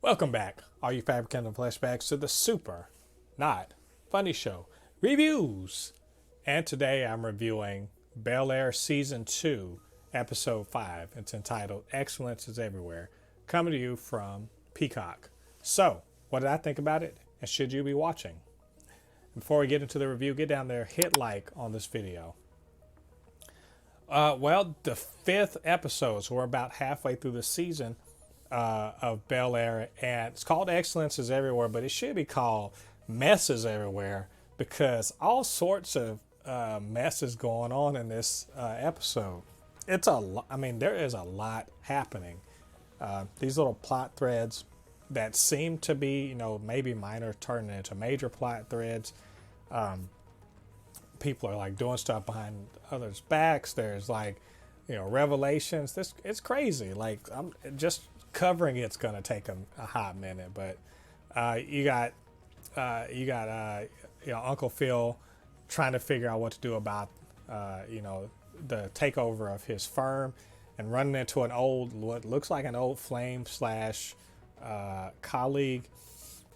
Welcome back, all you Fabricans and Fleshbags, to the super, not funny show reviews. And today I'm reviewing Bel-Air Season 2, Episode 5. It's entitled Excellence is Everywhere, coming to you from Peacock. So, what did I think about it, and should you be watching? Before we get into the review, get down there, hit like on this video. Well, the 5th episode, so we're about halfway through the season of Bel-Air, and it's called Excellence is Everywhere, but it should be called Messes Everywhere because all sorts of messes going on in this episode. It's there is a lot happening. These little plot threads that seem to be, maybe minor, turning into major plot threads. People are like doing stuff behind others' backs. There's revelations. It's crazy. Like, I'm just covering it's gonna take a hot minute, but you got Uncle Phil trying to figure out what to do about the takeover of his firm, and running into what looks like an old flame slash colleague,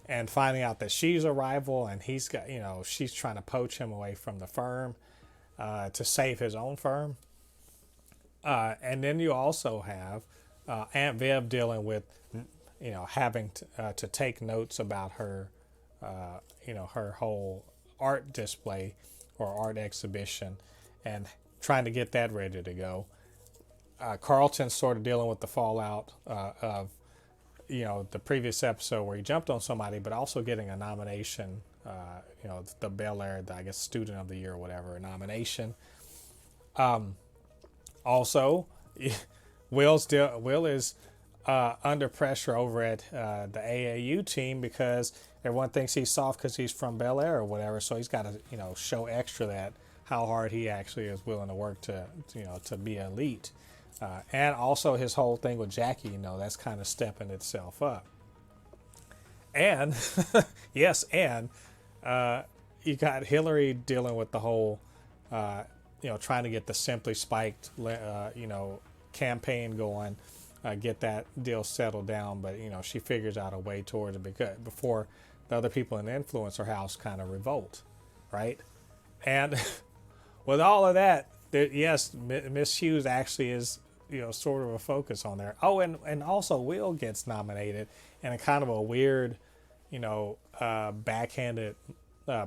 and finding out that she's a rival, and she's trying to poach him away from the firm to save his own firm. And then you also have Aunt Viv dealing with, having to take notes about her, her whole art display or art exhibition, and trying to get that ready to go. Carlton's sort of dealing with the fallout of, the previous episode where he jumped on somebody, but also getting a nomination, the Bel-Air, I guess, Student of the Year or whatever, a nomination. Also, Will is under pressure over at the AAU team because everyone thinks he's soft because he's from Bel-Air or whatever. So he's got to, show extra that how hard he actually is willing to work to be elite. And also his whole thing with Jackie, that's kind of stepping itself up. And yes, and you got Hilary dealing with the whole, trying to get the Simply Spiked, campaign going, get that deal settled down, but she figures out a way towards it before the other people in the influencer house kind of revolt, right? And with all of that, yes, Miss Hughes actually is sort of a focus on there. Oh, and also Will gets nominated in a kind of a weird backhanded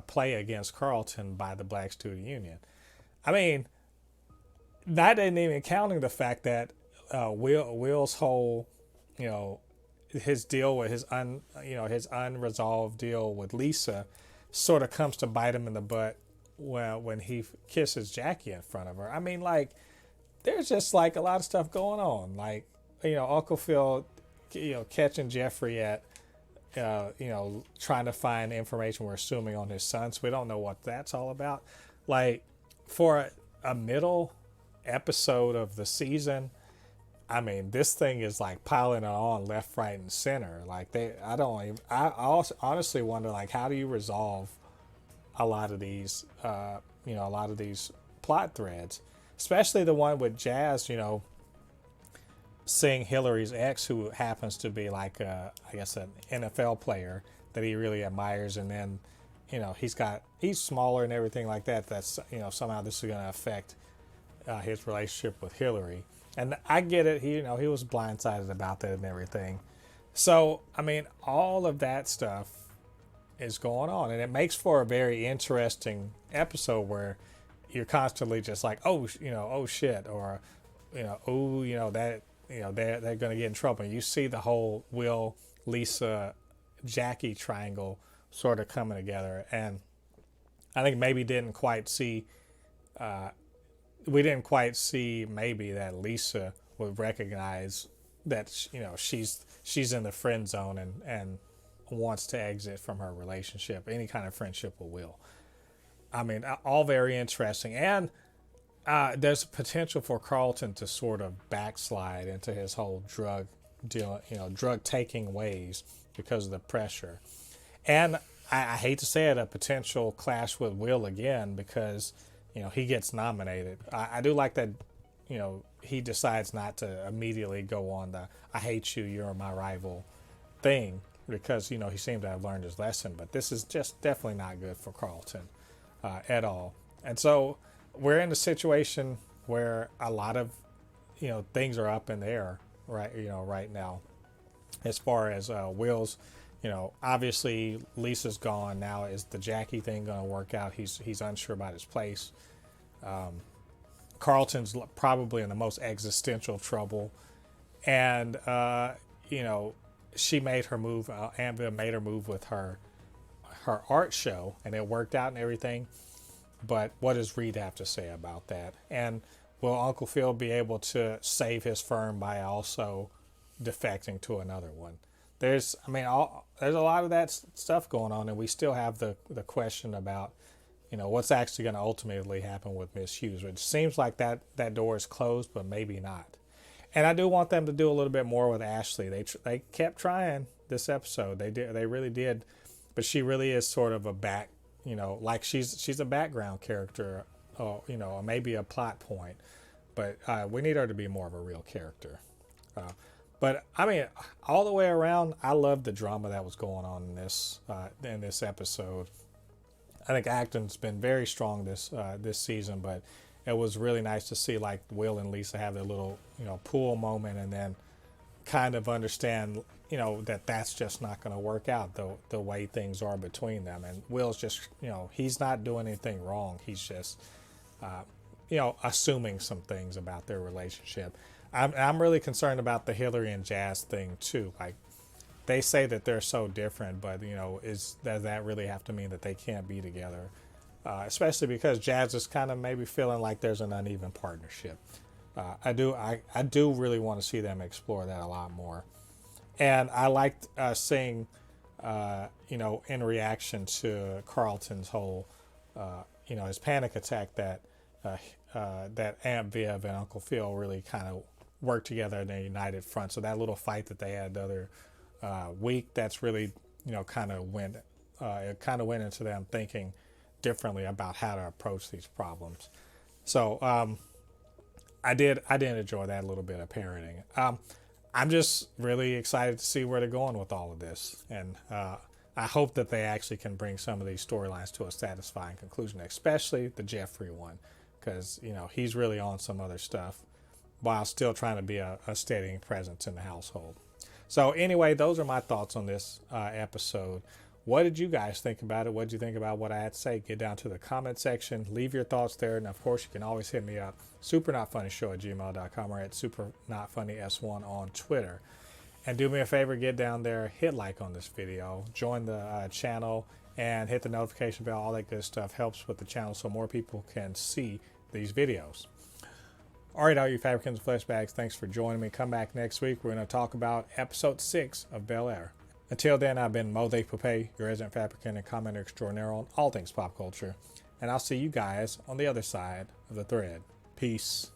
play against Carlton by the Black Student Union. I mean, that isn't even counting the fact that Will's whole, his deal with his unresolved deal with Lisa sort of comes to bite him in the butt when he kisses Jackie in front of her. I mean, there's just a lot of stuff going on. Uncle Phil, catching Geoffrey at, trying to find information, we're assuming, on his son, so we don't know what that's all about. For a middle episode of the season, I mean, this thing is piling it on left, right, and center. I honestly wonder, how do you resolve a lot of these, plot threads, especially the one with Jazz, seeing Hilary's ex, who happens to be I guess an NFL player that he really admires, and then, he's smaller and everything like that. That's, somehow this is going to affect his relationship with Hilary. And I get it. He was blindsided about that and everything. So, I mean, all of that stuff is going on, and it makes for a very interesting episode where you're constantly just oh shit, or, that, they're going to get in trouble. And you see the whole Will, Lisa, Jackie triangle sort of coming together. And I think maybe we didn't quite see maybe that Lisa would recognize that, she's in the friend zone and wants to exit from her relationship, any kind of friendship with Will. I mean, all very interesting. And there's potential for Carlton to sort of backslide into his whole drug deal, drug taking ways because of the pressure. And I hate to say it, a potential clash with Will again, because he gets nominated. I do like that, he decides not to immediately go on the "I hate you, you're my rival" thing because, you know, he seemed to have learned his lesson. But this is just definitely not good for Carlton at all. And so we're in a situation where a lot of, you know, things are up in the air right now as far as Will's. You know, obviously Lisa's gone now. Is the Jackie thing going to work out? He's unsure about his place. Carlton's probably in the most existential trouble, and you know, she made her move. Anvil made her move with her art show, and it worked out and everything. But what does Reed have to say about that? And will Uncle Phil be able to save his firm by also defecting to another one? There's a lot of that stuff going on, and we still have the question about, you know, what's actually going to ultimately happen with Miss Hughes, which seems like that door is closed, but maybe not. And I do want them to do a little bit more with Ashley. They kept trying this episode. They really did, but she really is sort of a back, you know, like she's a background character, you know, or maybe a plot point, but we need her to be more of a real character. But I mean, all the way around, I love the drama that was going on in this episode. I think acting's been very strong this season, but it was really nice to see like Will and Lisa have their little, you know, pool moment, and then kind of understand, you know, that's just not going to work out the way things are between them. And Will's just, you know, he's not doing anything wrong. He's just, you know, assuming some things about their relationship. I'm really concerned about the Hilary and Jazz thing too. Like, they say that they're so different, but, you know, does that really have to mean that they can't be together? Especially because Jazz is kind of maybe feeling like there's an uneven partnership. I do really want to see them explore that a lot more. And I liked seeing, you know, in reaction to Carlton's whole, you know, his panic attack, that Aunt Viv and Uncle Phil really kind of worked together in a united front. So that little fight that they had the other week, that's really, you know, kind of went into them thinking differently about how to approach these problems. So I did enjoy that little bit of parenting. I'm just really excited to see where they're going with all of this, and I hope that they actually can bring some of these storylines to a satisfying conclusion, especially the Geoffrey one, because, you know, he's really on some other stuff while still trying to be a steadying presence in the household. So anyway, those are my thoughts on this episode. What did you guys think about it? What did you think about what I had to say? Get down to the comment section. Leave your thoughts there. And, of course, you can always hit me up, supernotfunnyshow@gmail.com, or at supernotfunnys1 on Twitter. And do me a favor, get down there, hit like on this video, join the channel, and hit the notification bell. All that good stuff helps with the channel so more people can see these videos. All right, all you Fabricans and Fleshbags, thanks for joining me. Come back next week. We're going to talk about episode 6 of Bel-Air. Until then, I've been Mo the Poupée, your resident Fabricant and commenter extraordinaire on all things pop culture. And I'll see you guys on the other side of the thread. Peace.